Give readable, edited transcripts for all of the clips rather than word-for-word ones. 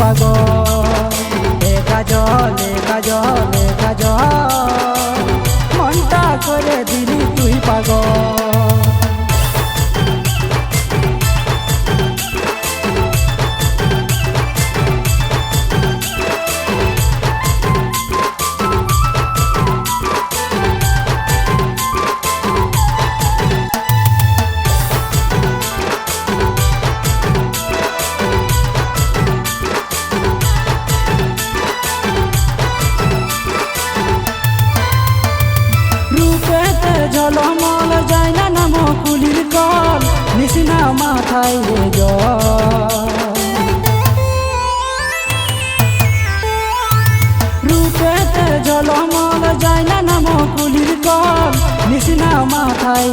পাগল এ কাজল এ কাজল এ কাজল মনটা করে দিলি তুই পাগল। ঝলমল যায় না নাম কুলির কল নিশিনা মাথায় রূপেতে ঝলমল যায় না নাম কুলির কল নিশিনা মাথায়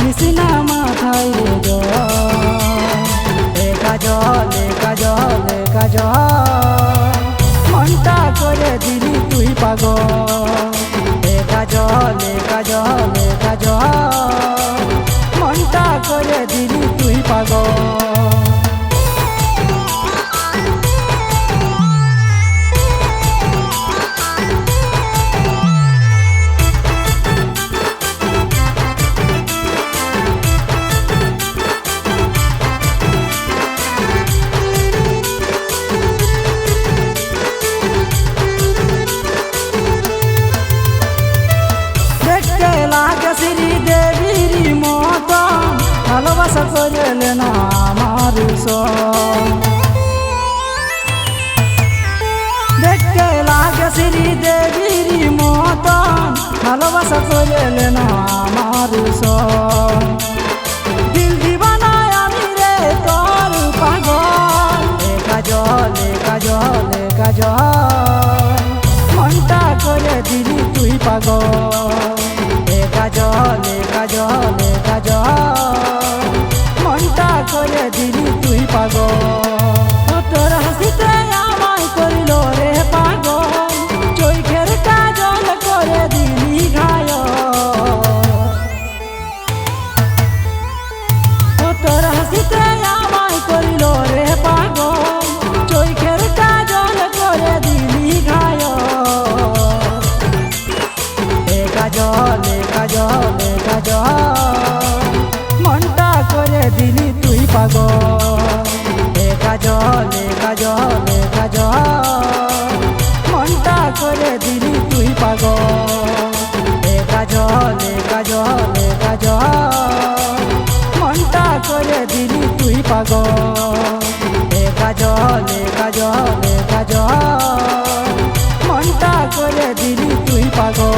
নিশিনা মাথায় এ কাজল এ কাজল এ কাজল মনটা করে দিলি তুই পাগল কাজল এ কাজল এ কাজল মনটা করে দিলি তুই পাগল। শ্রীদেবীর মতো ভালোবাসা করলে না আমার দেখতে লাগে শ্রীদেবীর মতো ভালোবাসা করলে না আমার দিল দিবানায় আমি রে তোর পাগল এ কাজল এ কাজল এ কাজল মনটা করে দিলি তুই পাগল কাজল এ কাজল এ কাজল মনটা করে দিলি তুই পাগল। তোর হাসিতে আমায় করিল রে পাগল চোখের কাজল করে দিলি ঘায়ল। তোর হাসিতে আমায় করিল রে পাগল চোখের কাজল করে দিলি ঘায়ল এ কাজল এ কাজল এ কাজল মনটা করে দিলি তুই পাগল এ কাজল এ কাজল এ কাজল মনটা করে দিলি তুই পাগল এ কাজল এ কাজল এ কাজল মনটা করে দিলি তুই পাগল এ কাজল এ কাজল এ কাজল মনটা করে দিলি তুই পাগল।